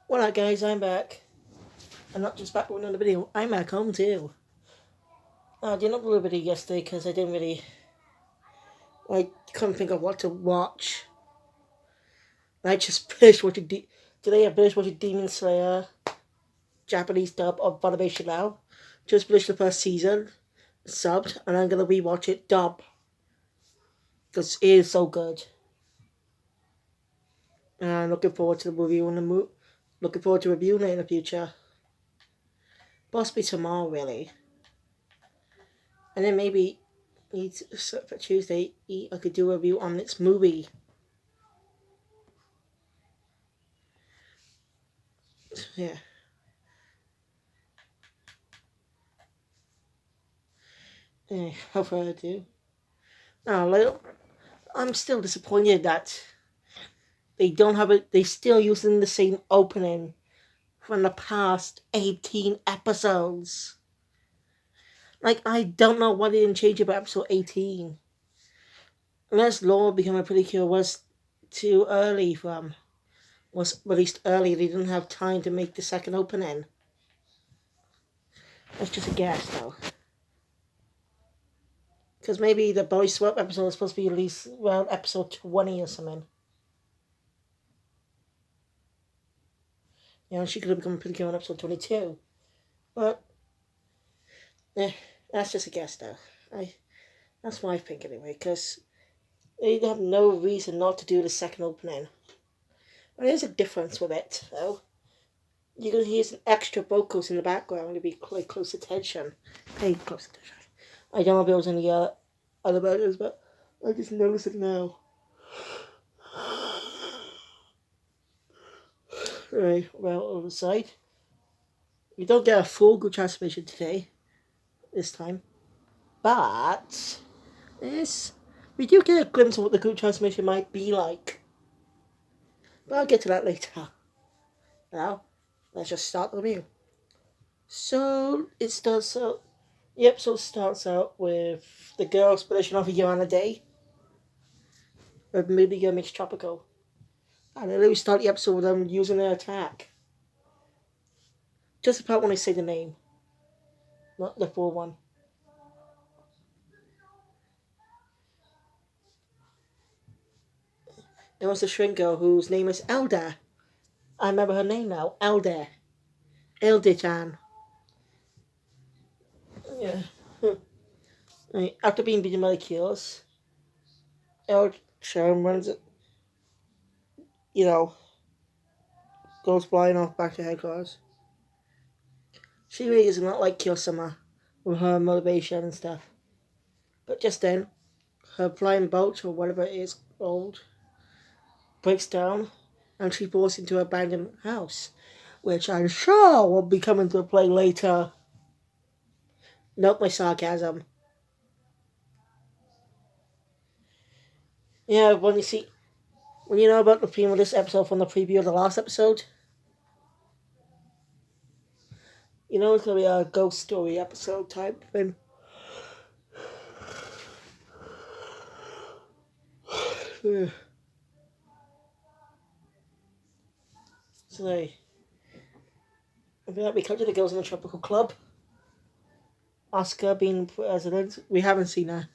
What up, guys? I'm back. I'm not just back with another video. I'm back home too. I didn't upload a video yesterday because I couldn't think of what to watch. I just finished watching today. I finished watching Demon Slayer, Japanese dub of Funimation now. Just finished the first season, subbed, and I'm gonna rewatch it dub because it is so good. And I'm looking forward to reviewing the movie. Looking forward to reviewing it in the future. Possibly tomorrow, really. And then maybe for Tuesday, I could do a review on this movie. Yeah. How far I do. Now, I'm still disappointed that they don't have it. They still using the same opening from the past 18 episodes. Like, I don't know why they didn't change it about episode 18. Unless Law becoming a Precure was too early was released early. They didn't have time to make the second opening. That's just a guess, though. Because maybe the Boy Swap episode is supposed to be released around episode 20 or something. You know, she could have become pretty good on episode 22. But, that's just a guess, though. That's my think, anyway, because they have no reason not to do the second opening. But there's a difference with it, though. You can hear some extra vocals in the background to be pay close attention. I don't know if it was in the other versions, but I just noticed it now. Right, well, on the side, we don't get a full good transformation today, this time, but we do get a glimpse of what the good transformation might be like. But I'll get to that later. Now, let's just start the review. So, the episode starts out with the girls finishing off a year on a day. With movie girl makes Tropical. And then we start the episode with them using their attack. Just about when I say the name. Not the full one. There was a shrink girl whose name is Elda. I remember her name now. Elda. Elda-chan. Yeah. Right. After being beaten by the kills, Elda-chan runs it. Goes flying off back to headquarters. She really is not like Kiyosama with her motivation and stuff. But just then, her flying boat, or whatever it is called, breaks down and she falls into an abandoned house, which I'm sure will be coming to play later. Note my sarcasm. Yeah, when you know about the theme of this episode from the preview of the last episode, you know it's going to be a ghost story episode type thing. So, we come to the girls in the Tropical Club. Oscar being president. We haven't seen her.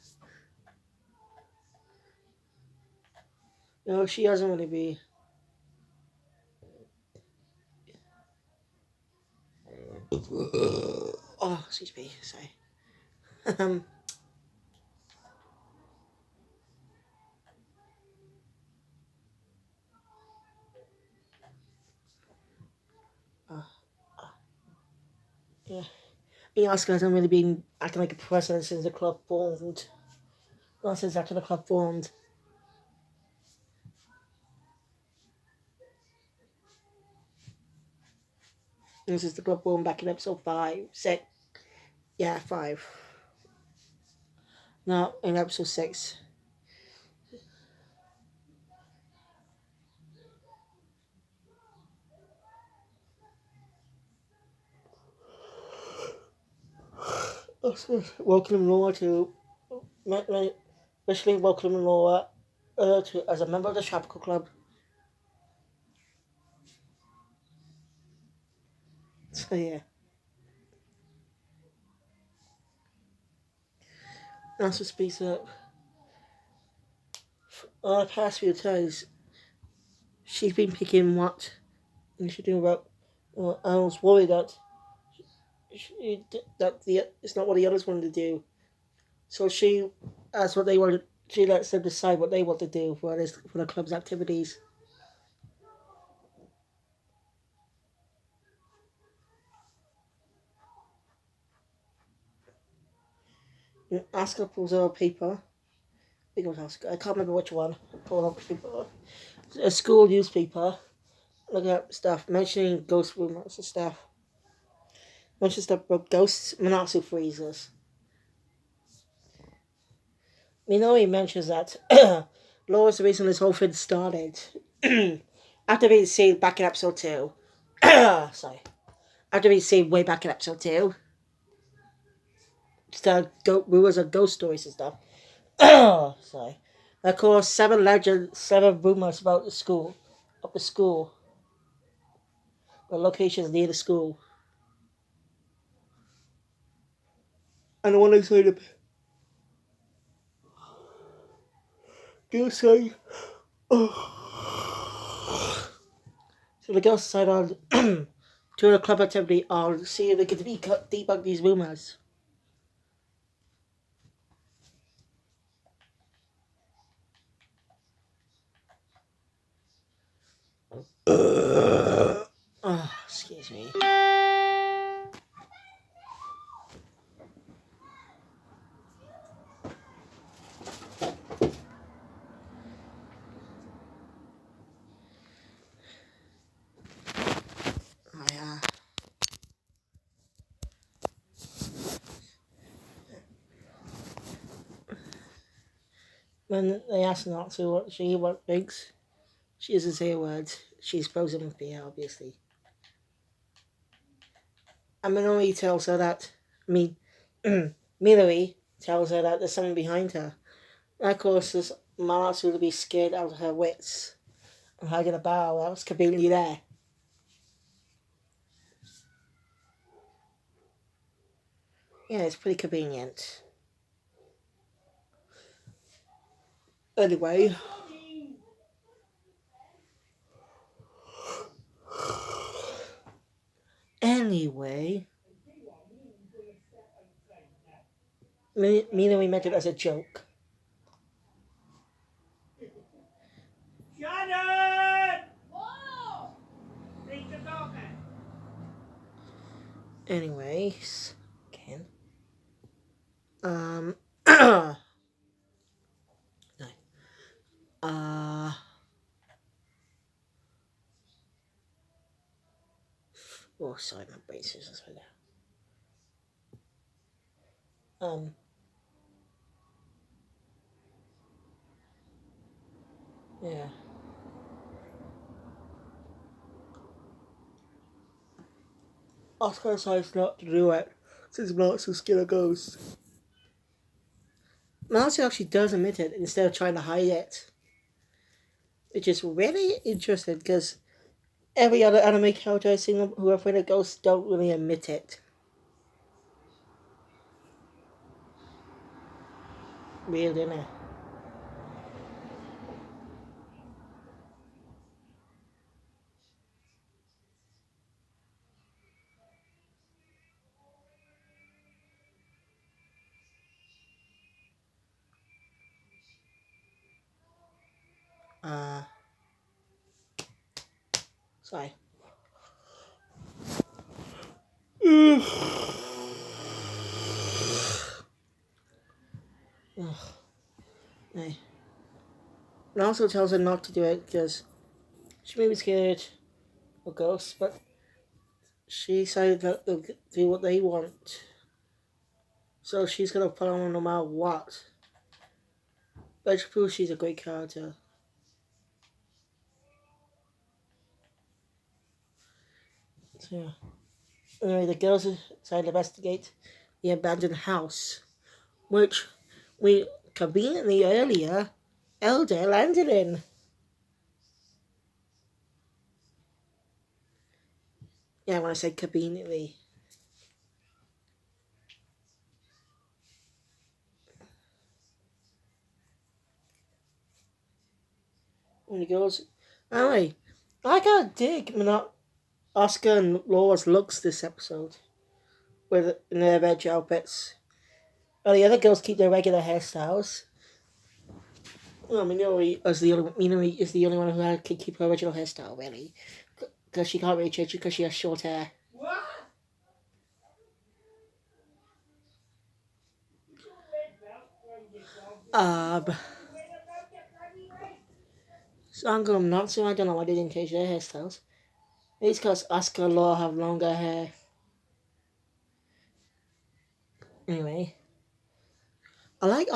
No, she doesn't really be. Oh, excuse me. Sorry. Yeah. Oscar hasn't really been acting like a president since the club formed. Not since after the club formed. This is the club formed back in episode 5. 6. Yeah, 5. No, in episode 6. Welcome Laura to. Especially welcome Laura as a member of the Tropical Club. So yeah. That's what speaks up. The past few times, she's been picking what she doing about. I was worried that it's not what the others wanted to do. So that's what they wanted. She lets them decide what they want to do for the club's activities. Oscar pulls out a paper. I think it was Oscar. I can't remember which one. Pull out a paper. A school newspaper. Looking at stuff mentioning ghost rumors and stuff. Mentions stuff about ghosts, Manatsu freezers. Minori mentions that Laura's the reason this whole thing started. After being seen back in episode 2. Sorry. After being seen way back in episode 2. Rumors of ghost stories and stuff. Sorry. Of course, 7 legends, 7 rumors about the school. Of the school. The locations near the school. And the one inside the... Do say... So the girls decide on doing a club activity on see if they can debunk these rumors. Excuse me. When they ask Natsu what she thinks, she doesn't say a word. She's frozen in fear, obviously. And Minori tells her that, Minori tells her that there's someone behind her. And of course, there's Manatsu to be scared out of her wits. And hugging a bow, that was conveniently there. Yeah, it's pretty convenient. Anyway. Minori meant it as a joke. Shannon! Whoa! Anyways, again. No. Oh, sorry, my brace is just right now. Yeah. Oscar decides not to do it since Natsu's scared of ghosts. Natsu actually does admit it instead of trying to hide it. Which is really interesting because every other anime character I've seen who are afraid of ghosts don't really admit it. Weird, isn't it? Sorry. Hey. And also tells her not to do it because she may be scared of ghosts, but she decided that they'll do what they want. So she's gonna put on no matter what. But it proves she's a great character. So yeah. Anyway, the girls decide to investigate the abandoned house, which we conveniently earlier Elder landed in. Yeah, when I said conveniently. When he goes, anyway, I gotta dig Oscar and Laura's looks this episode with in their red outfits. Oh, the other girls keep their regular hairstyles. Well, Minori is the only one who can keep her original hairstyle, really, because she can't really change it because she has short hair. Um, so I'm going nuts. So I don't know why they didn't change their hairstyles. It's because Oscar and Laura have longer hair. Anyway, I like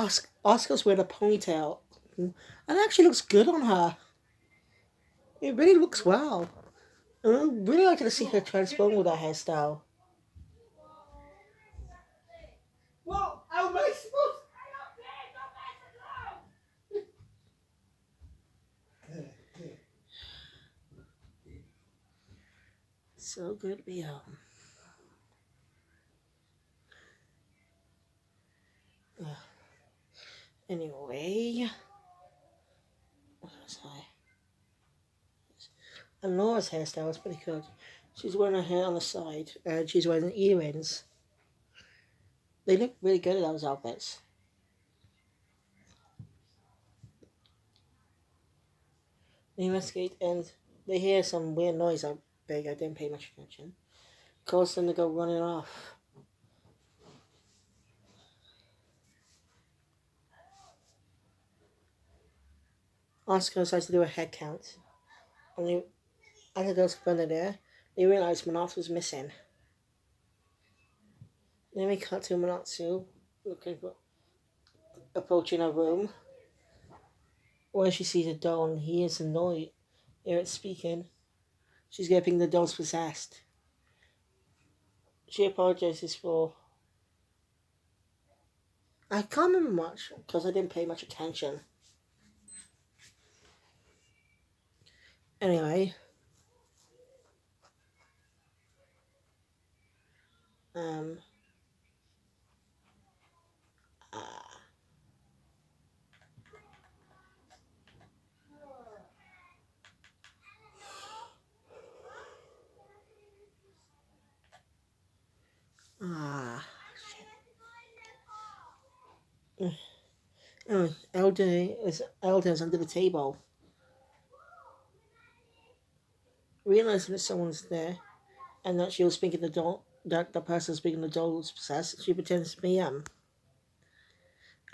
Oscar's wearing a ponytail. And it actually looks good on her. It really looks well. And I'm really like to see her transform with that hairstyle. Well, how am I supposed So good to be home. Anyway, what was I? And Laura's hairstyle is pretty good. She's wearing her hair on the side and she's wearing earrings. They look really good in those outfits. They investigate and they hear some weird noise out big. I didn't pay much attention. Cause them to go running off. Oscar decides to do a head count. Only as the girls come in there, they realize Manatsu was missing. Then we cut to Manatsu looking for approaching a room where she sees a doll and he is annoyed. Here it's speaking. She's getting the doll's possessed. She apologizes for. I can't remember much because I didn't pay much attention. Anyway, um, uh, ah, shit. Oh, Elder's under the table. Realizing that someone's there and that she was speaking the doll, that the person speaking the doll was possessed, she pretends to be and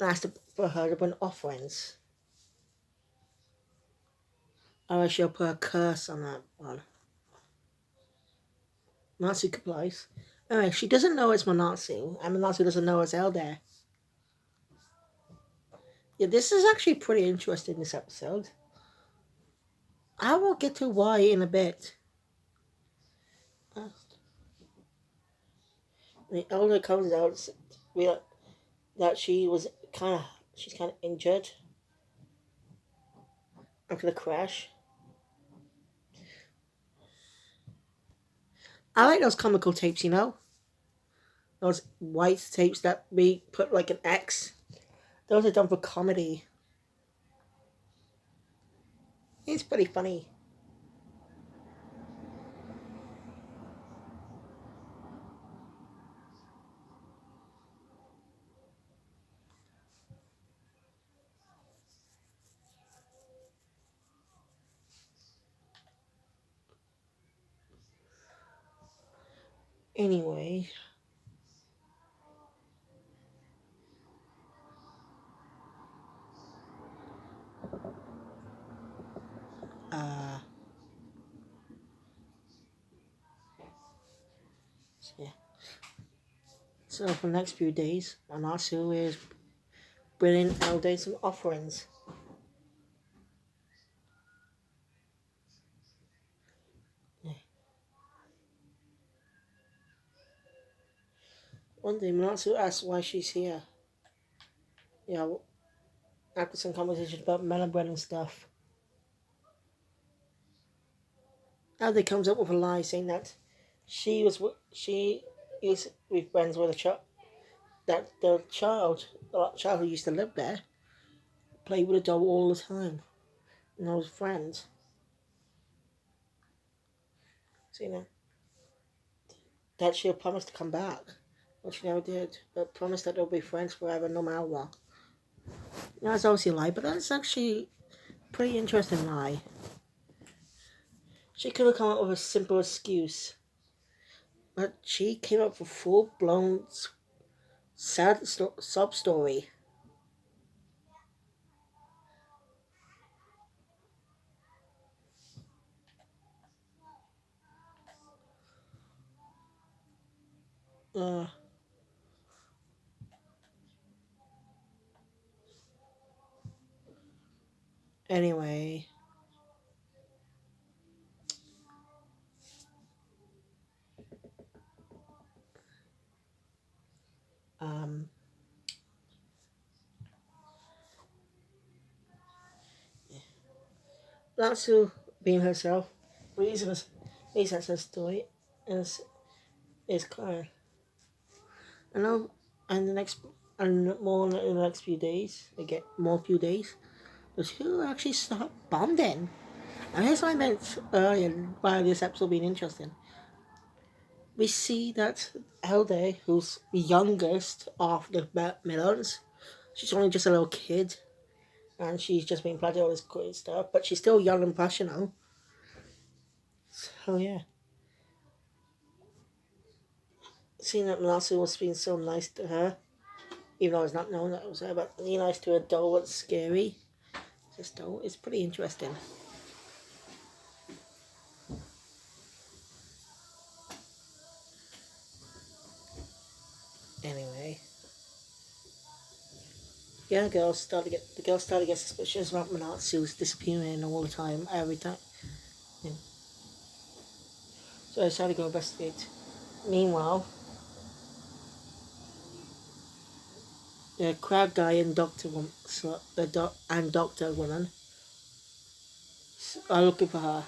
asked for her to bring offerings. Or she'll put a curse on that one. Natsu complies. Anyway, she doesn't know it's Manatsu, and Manatsu doesn't know it's Elder. Yeah, this is actually pretty interesting, this episode. I will get to why in a bit. The Elder comes out that she's kind of injured after the crash. I like those comical tapes, those white tapes that we put like an X. Those are done for comedy. It's pretty funny. Anyway, uh, yeah. So for the next few days, Manasu is bringing Elder some offerings. Yeah. One day, Manasu asks why she's here. You know, after some conversation about melon bread and stuff. Elder comes up with a lie saying that She is with friends with a child. That the child who used to live there, played with a doll all the time. And those friends. So that she'll promise to come back, but she never did. But promised that they'll be friends forever, no matter what. That's obviously a lie, but that's actually a pretty interesting lie. She could have come up with a simple excuse, but she came up with a full-blown sad sob story. Uh, anyway, um, Natsu being herself, reasons, reasons her story, is clear. I know, and the next, and more in the next few days, they get more few days, the two actually start bonding. And here's what I meant earlier by this episode being interesting. We see that Elde, who's the youngest of the Millons, she's only just a little kid, and she's just been planning all this great stuff, but she's still young and passionate. So yeah, seeing that Melissa was being so nice to her, even though it's not known that it was her, but being nice to a doll that's scary, just doll, it's pretty interesting. Anyway, yeah, the girls started to get suspicious about Manatsu's disappearing all the time, every time. Yeah. So I decided to go investigate. Meanwhile, the crab guy and doctor woman are looking for her.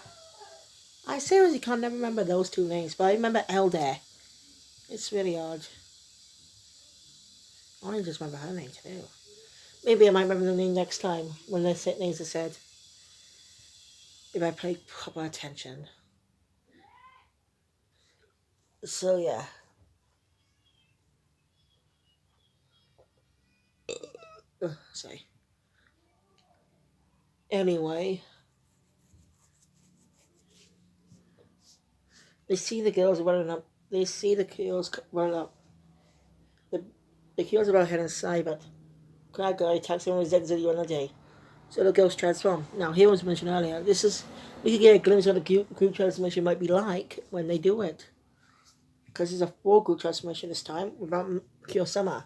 I seriously can't never remember those two names, but I remember Elder. It's really odd. I only just remember her name too. Maybe I might remember the name next time when the names are said. If I pay proper attention. So yeah. Sorry. Anyway, they see the girls running up. They see the girls running up. The the girls are about heading inside, but Crab guy attacks them with his exit on a day. So the girls transform. Now, here was mentioned earlier. We could get a glimpse of the group transformation might be like when they do it. Because it's a full group transformation this time without Kiyosama.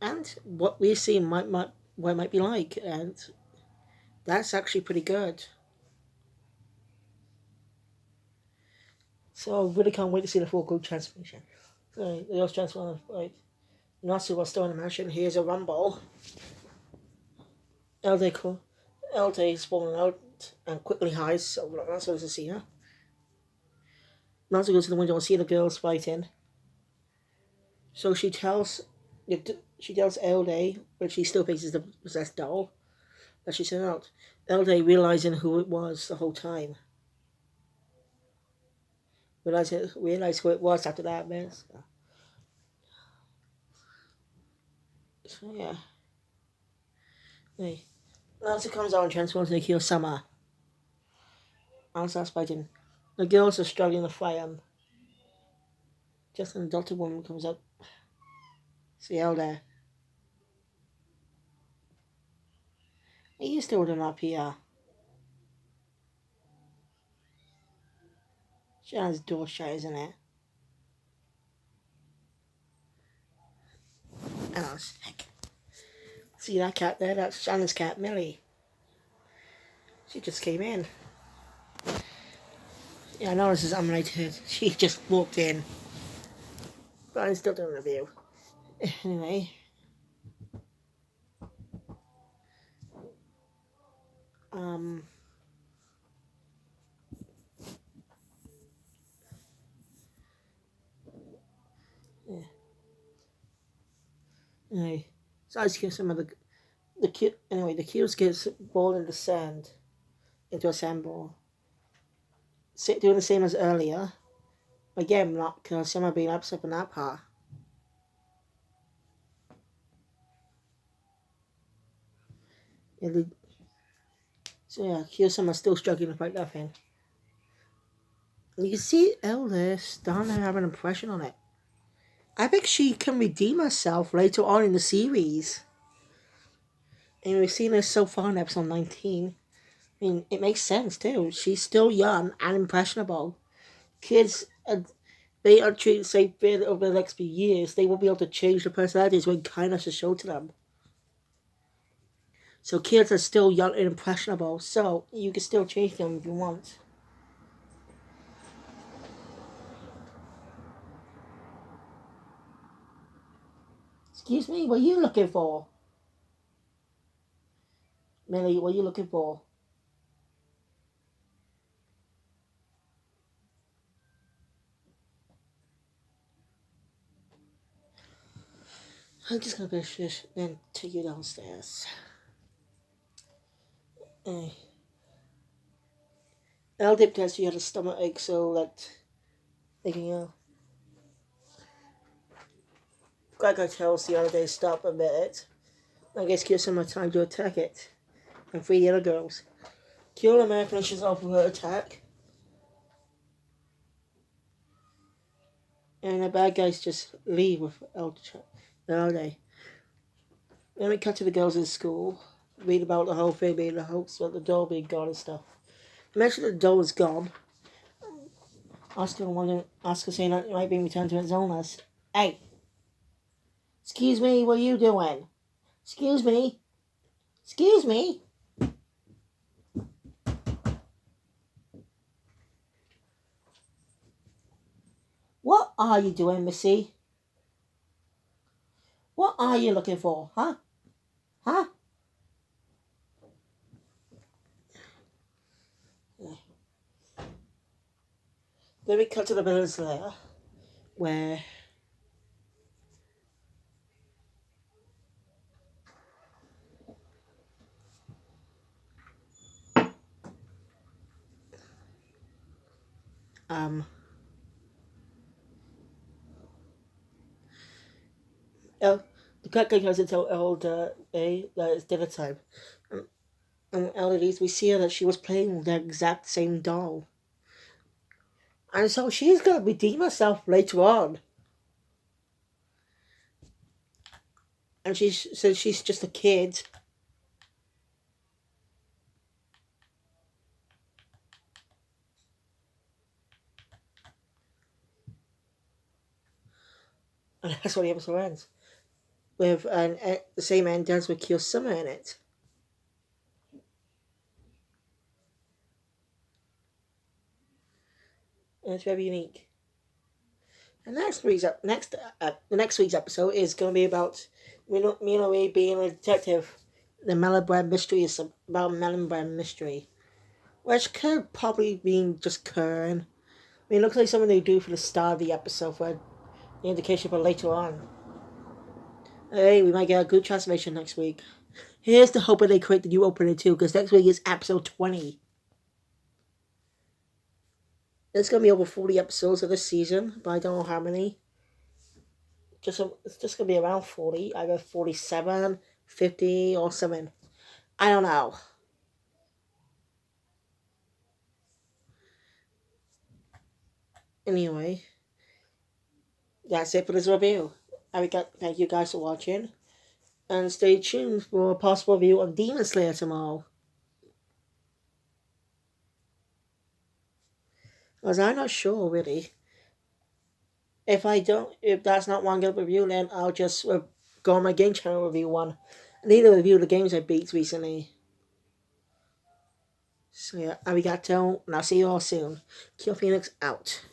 And what we see what it might be like. And that's actually pretty good. So I really can't wait to see the full group transformation. So the girls transform. Right. Natsu was still in the mansion. Here's a rumble. Elde, Elde is falling out and quickly hides, so we're not supposed to see her. Natsu goes to the window and sees the girls fighting. So she tells Elde, but she still faces the possessed doll, that she sent out. Elde realizing who it was the whole time. Realize who it was after that, man. So yeah. Hey. Natsu comes out and transforms into Kiyosama. And starts fighting. The girls are struggling to fight him. Just an adopted woman comes up. See Elde. Are you still up here? Shannon's door shut, isn't it? Oh, heck. See that cat there? That's Shannon's cat, Millie. She just came in. Yeah, I know this is unrelated. She just walked in. But I'm still doing a review. Anyway. Um. Anyway, so I just kill some of the cubes gets ball in the sand into a sand ball. Doing the same as earlier. Again, not because some are being upset on that part. So yeah, Kiyosama still struggling to fight that thing. You can see Elder starting to have an impression on it. I think she can redeem herself later on in the series. And we've seen this so far in episode 19. I mean, it makes sense too. She's still young and impressionable. Kids, they are treated safe over the next few years. They will be able to change their personalities when kindness is shown to them. So kids are still young and impressionable. So you can still change them if you want. Excuse me, what are you looking for? Millie, what are you looking for? I'm just gonna finish this and take you downstairs. I'll dip test you had a stomach ache, so that they can Gregor tells the other day stop a minute. I guess give some more time to attack it. And free the other girls. Kill America finishes off with her attack. And the bad guys just leave with Elder. Then we cut to the girls in school. Read about the whole thing being a hoax, about the doll being gone and stuff. I mentioned that the doll was gone. Oscar saying that it might be returned to its owners. Hey! Excuse me, what are you doing? Excuse me? Excuse me? What are you doing, Missy? What are you looking for, huh? Huh? Then we cut to the villain's lair, where the cat guy tries to tell Elder A that it's dinner time. And Elder we see her that she was playing with the exact same doll. And so she's gonna redeem herself later on. And she says she's just a kid. And that's what the episode ends. With the same end as with Kiyosama in it. And it's very unique. And the next week's episode is going to be about Minori being a detective. The melon bread mystery is about melon bread mystery, which could probably be just Kern. I mean, it looks like something they do for the start of the episode for the indication for later on. Hey, we might get a good transformation next week. Here's the hope that they create the new opening too, because next week is episode 20. There's going to be over 40 episodes of this season, but I don't know how many. It's just going to be around 40, either 47, 50, or something. I don't know. Anyway, that's it for this review. Thank you guys for watching. And stay tuned for a possible review of Demon Slayer tomorrow. Because I'm not sure, really. If that's not one good review, then I'll just go on my game channel review one. I need to review the games I beat recently. So yeah, arigato, and I'll see you all soon. Kill Phoenix out.